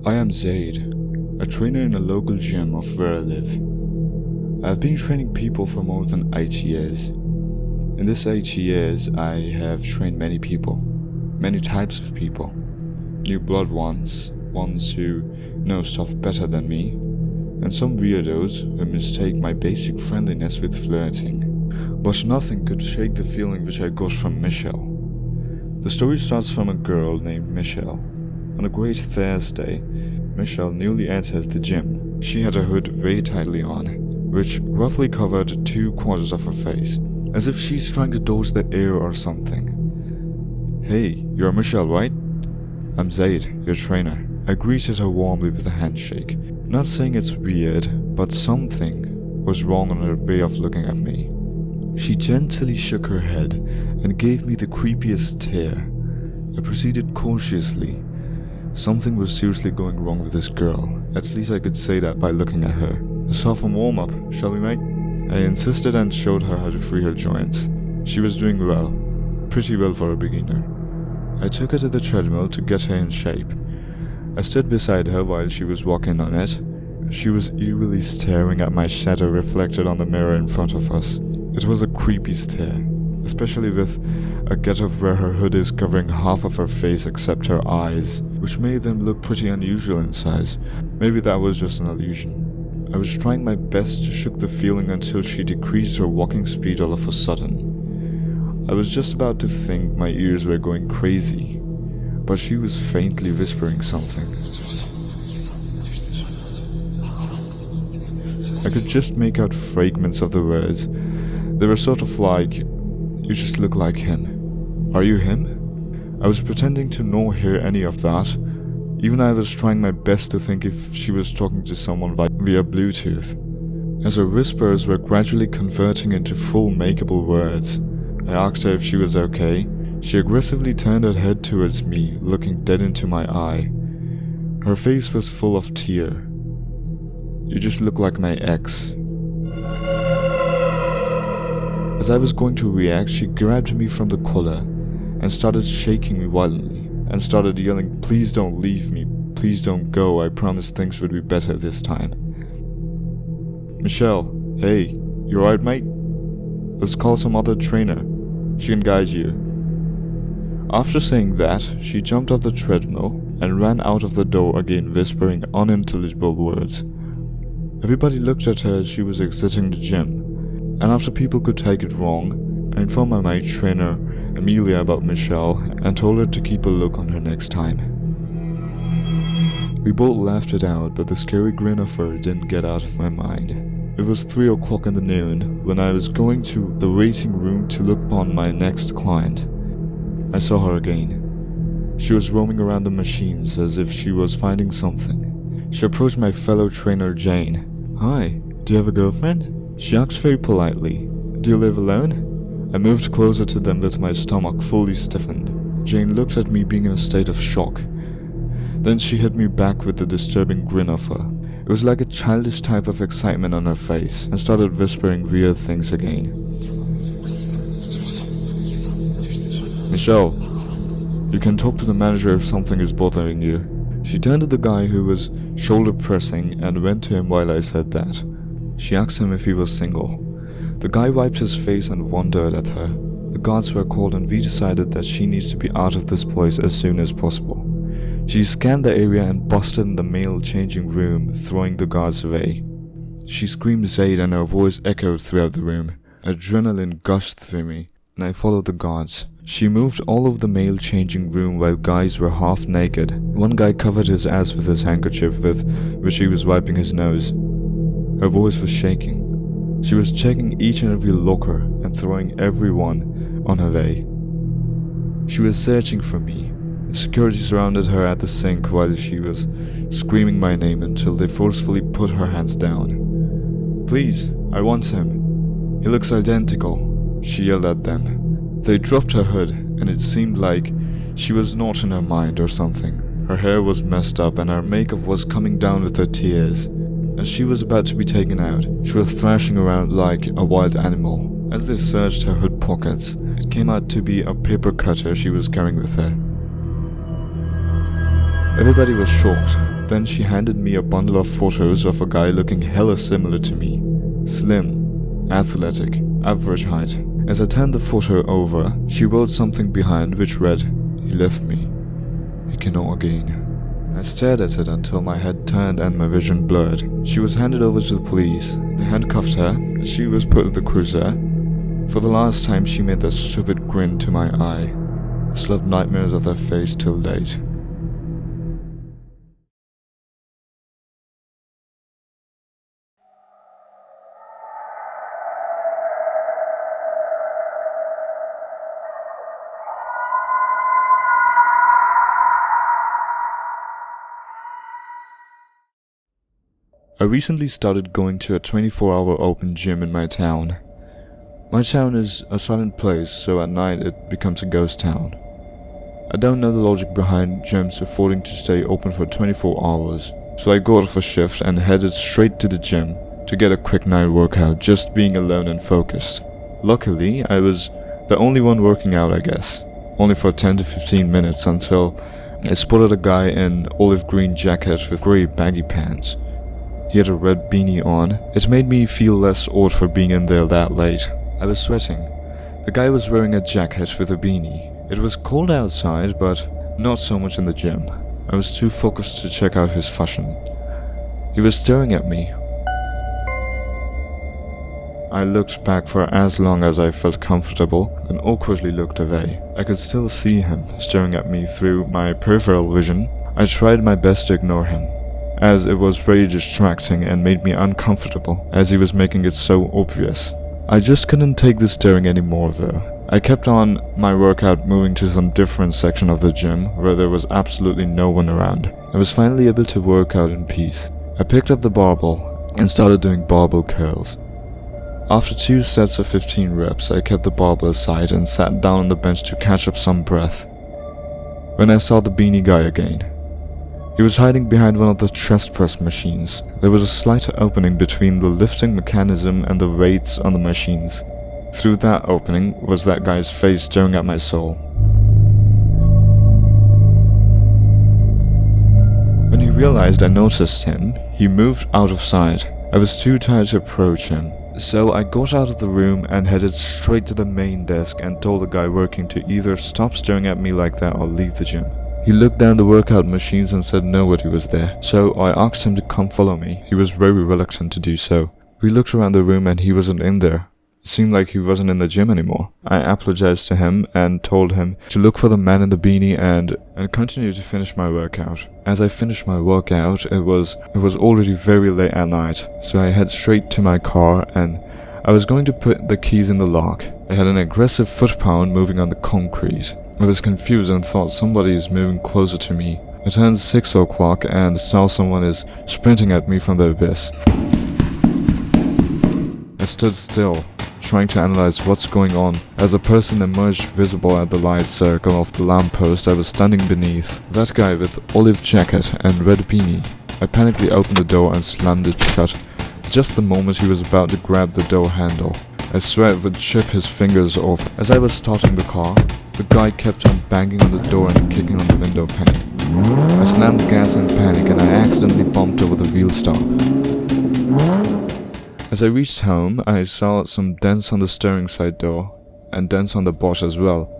I am Zaid, a trainer in a local gym of where I live. I have been training people for more than 8 years. In this 8 years, I have trained many people, many types of people. New blood ones who know stuff better than me, and some weirdos who mistake my basic friendliness with flirting. But nothing could shake the feeling which I got from Michelle. The story starts from a girl named Michelle. On a great Thursday, Michelle newly enters the gym. She had a hood very tightly on, which roughly covered 3/4 of her face, as if she's trying to dodge the air or something. "Hey, you're Michelle, right?" "I'm Zaid, your trainer." I greeted her warmly with a handshake, not saying it's weird, but something was wrong on her way of looking at me. She gently shook her head and gave me the creepiest stare. I proceeded cautiously. Something was seriously going wrong with this girl, at least I could say that by looking at her. "Let's start from warm-up, shall we, mate?" I insisted and showed her how to free her joints. She was doing well, pretty well for a beginner. I took her to the treadmill to get her in shape. I stood beside her while she was walking on it. She was eerily staring at my shadow reflected on the mirror in front of us. It was a creepy stare, especially with a getup where her hood is covering half of her face except her eyes, which made them look pretty unusual in size. Maybe that was just an illusion. I was trying my best to shake the feeling until she decreased her walking speed all of a sudden. I was just about to think my ears were going crazy, but she was faintly whispering something. I could just make out fragments of the words. They were sort of like, "You just look like him." "Are you him?" I was pretending to not hear any of that. Even I was trying my best to think if she was talking to someone via Bluetooth. As her whispers were gradually converting into full makeable words, I asked her if she was okay. She aggressively turned her head towards me, looking dead into my eye. Her face was full of tear. "You just look like my ex." As I was going to react, she grabbed me from the collar and started shaking me violently and started yelling, "Please don't leave me, please don't go, I promise things would be better this time." "Michelle, hey, you alright, mate? Let's call some other trainer. She can guide you." After saying that, she jumped off the treadmill and ran out of the door again, whispering unintelligible words. Everybody looked at her as she was exiting the gym, and after people could take it wrong, I informed my mate trainer Amelia about Michelle and told her to keep a look on her next time. We both laughed it out, but the scary grin of her didn't get out of my mind. It was 3 o'clock in the noon when I was going to the waiting room to look upon my next client. I saw her again. She was roaming around the machines as if she was finding something. She approached my fellow trainer Jane. "Hi, do you have a girlfriend?" She asked very politely. "Do you live alone?" I moved closer to them with my stomach fully stiffened. Jane looked at me being in a state of shock. Then she hit me back with the disturbing grin of her. It was like a childish type of excitement on her face, and started whispering weird things again. "Michelle, you can talk to the manager if something is bothering you." She turned to the guy who was shoulder pressing and went to him while I said that. She asked him if he was single. The guy wiped his face and wondered at her. The guards were called and we decided that she needs to be out of this place as soon as possible. She scanned the area and busted in the male changing room, throwing the guards away. She screamed Zaid and her voice echoed throughout the room. Adrenaline gushed through me, and I followed the guards. She moved all over the male changing room while guys were half naked. One guy covered his ass with his handkerchief with which he was wiping his nose. Her voice was shaking. She was checking each and every locker and throwing everyone on her way. She was searching for me. Security surrounded her at the sink while she was screaming my name until they forcefully put her hands down. "Please, I want him. He looks identical," she yelled at them. They dropped her hood, and it seemed like she was not in her mind or something. Her hair was messed up and her makeup was coming down with her tears. As she was about to be taken out, she was thrashing around like a wild animal. As they searched her hood pockets, it came out to be a paper cutter she was carrying with her. Everybody was shocked. Then she handed me a bundle of photos of a guy looking hella similar to me. Slim, athletic, average height. As I turned the photo over, she wrote something behind which read, "He left me. He cannot again." I stared at it until my head turned and my vision blurred. She was handed over to the police. They handcuffed her, and she was put in the cruiser. For the last time she made that stupid grin to my eye. I still have nightmares of that face till date. I recently started going to a 24-hour open gym in my town. My town is a silent place, so at night it becomes a ghost town. I don't know the logic behind gyms affording to stay open for 24 hours, so I got off a shift and headed straight to the gym to get a quick night workout, just being alone and focused. Luckily, I was the only one working out, I guess, only for 10 to 15 minutes until I spotted a guy in olive green jacket with grey baggy pants. He had a red beanie on. It made me feel less odd for being in there that late. I was sweating. The guy was wearing a jacket with a beanie. It was cold outside, but not so much in the gym. I was too focused to check out his fashion. He was staring at me. I looked back for as long as I felt comfortable, then awkwardly looked away. I could still see him staring at me through my peripheral vision. I tried my best to ignore him, as it was very distracting and made me uncomfortable, as he was making it so obvious. I just couldn't take the staring anymore though. I kept on my workout, moving to some different section of the gym where there was absolutely no one around. I was finally able to work out in peace. I picked up the barbell and started doing barbell curls. After 2 sets of 15 reps, I kept the barbell aside and sat down on the bench to catch up some breath. When I saw the beanie guy again. He was hiding behind one of the chest press machines. There was a slight opening between the lifting mechanism and the weights on the machines. Through that opening was that guy's face staring at my soul. When he realized I noticed him, he moved out of sight. I was too tired to approach him, so I got out of the room and headed straight to the main desk and told the guy working to either stop staring at me like that or leave the gym. He looked down the workout machines and said nobody was there, so I asked him to come follow me. He was very reluctant to do so. We looked around the room and he wasn't in there. It seemed like he wasn't in the gym anymore. I apologized to him and told him to look for the man in the beanie and continue to finish my workout. As I finished my workout, it was already very late at night, so I head straight to my car and I was going to put the keys in the lock. I had an aggressive foot pound moving on the concrete. I was confused and thought somebody is moving closer to me. I turned 6 o'clock and saw someone is sprinting at me from the abyss. I stood still, trying to analyze what's going on, as a person emerged visible at the light circle of the lamppost I was standing beneath. That guy with olive jacket and red beanie. I panically opened the door and slammed it shut. Just the moment he was about to grab the door handle. I swear it would chip his fingers off. As I was starting the car, the guy kept on banging on the door and kicking on the window pane. I slammed the gas in panic and I accidentally bumped over the wheel stop. As I reached home, I saw some dents on the steering side door and dents on the boot as well.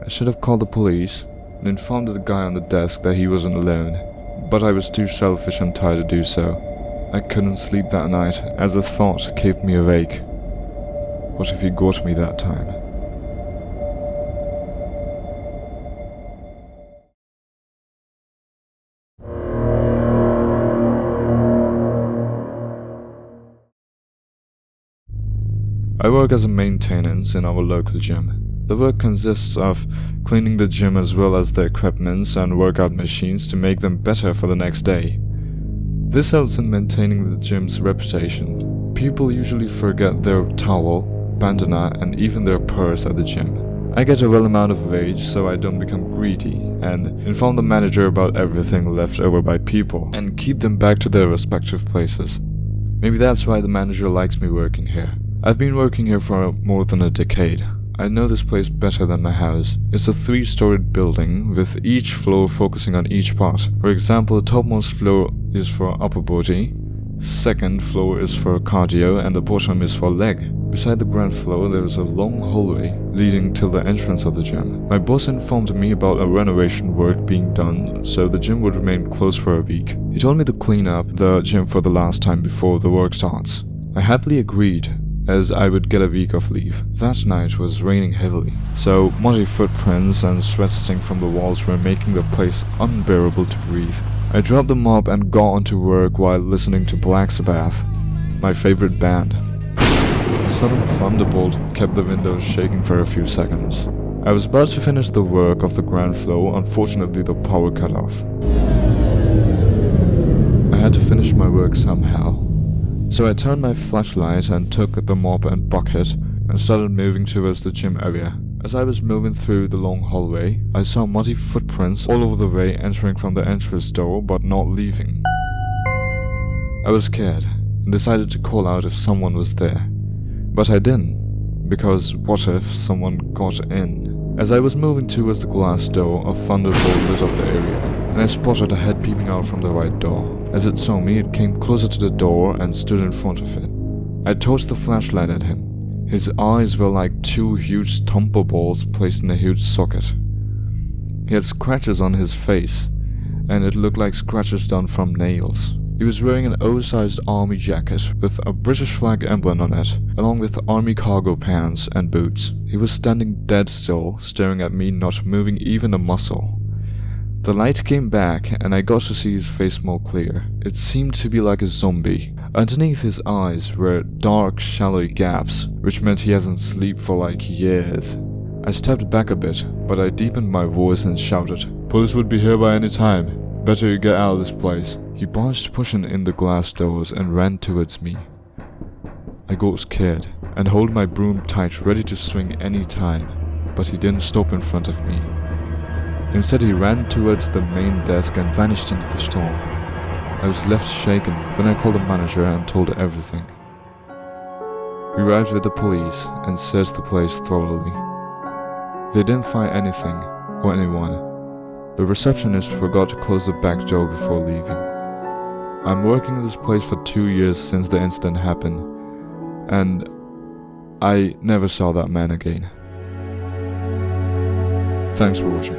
I should have called the police and informed the guy on the desk that he wasn't alone, but I was too selfish and tired to do so. I couldn't sleep that night as the thought kept me awake. What if he got me that time? I work as a maintenance in our local gym. The work consists of cleaning the gym as well as the equipments and workout machines to make them better for the next day. This helps in maintaining the gym's reputation. People usually forget their towel, bandana and even their purse at the gym. I get a well amount of wage so I don't become greedy and inform the manager about everything left over by people and keep them back to their respective places. Maybe that's why the manager likes me working here. I've been working here for more than a decade. I know this place better than my house. It's a 3-storied building, with each floor focusing on each part. For example, the topmost floor is for upper body, second floor is for cardio, and the bottom is for leg. Beside the ground floor, there is a long hallway leading to the entrance of the gym. My boss informed me about a renovation work being done, so the gym would remain closed for a week. He told me to clean up the gym for the last time before the work starts. I happily agreed, as I would get a week of leave. That night was raining heavily, so muddy footprints and sweat stink from the walls were making the place unbearable to breathe. I dropped the mop and got onto work while listening to Black Sabbath, my favorite band. A sudden thunderbolt kept the windows shaking for a few seconds. I was about to finish the work of the ground floor. Unfortunately, the power cut off. I had to finish my work somehow. So I turned my flashlight and took the mop and bucket and started moving towards the gym area. As I was moving through the long hallway, I saw muddy footprints all over the way, entering from the entrance door but not leaving. I was scared and decided to call out if someone was there. But I didn't, because what if someone got in? As I was moving towards the glass door, a thunderbolt lit up the area, and I spotted a head peeping out from the right door. As it saw me, it came closer to the door and stood in front of it. I torched the flashlight at him. His eyes were like 2 huge tumble balls placed in a huge socket. He had scratches on his face, and it looked like scratches done from nails. He was wearing an oversized army jacket with a British flag emblem on it, along with army cargo pants and boots. He was standing dead still, staring at me, not moving even a muscle. The light came back, and I got to see his face more clear. It seemed to be like a zombie. Underneath his eyes were dark, shallow gaps, which meant he hasn't slept for like years. I stepped back a bit, but I deepened my voice and shouted, "Police would be here by any time. Better you get out of this place." He barged pushing in the glass doors and ran towards me. I got scared and held my broom tight, ready to swing any time, but he didn't stop in front of me. Instead, he ran towards the main desk and vanished into the store. I was left shaken. Then I called the manager and told her everything. We arrived with the police and searched the place thoroughly. They didn't find anything or anyone. The receptionist forgot to close the back door before leaving. I'm working in this place for 2 years since the incident happened, and I never saw that man again. Thanks for watching.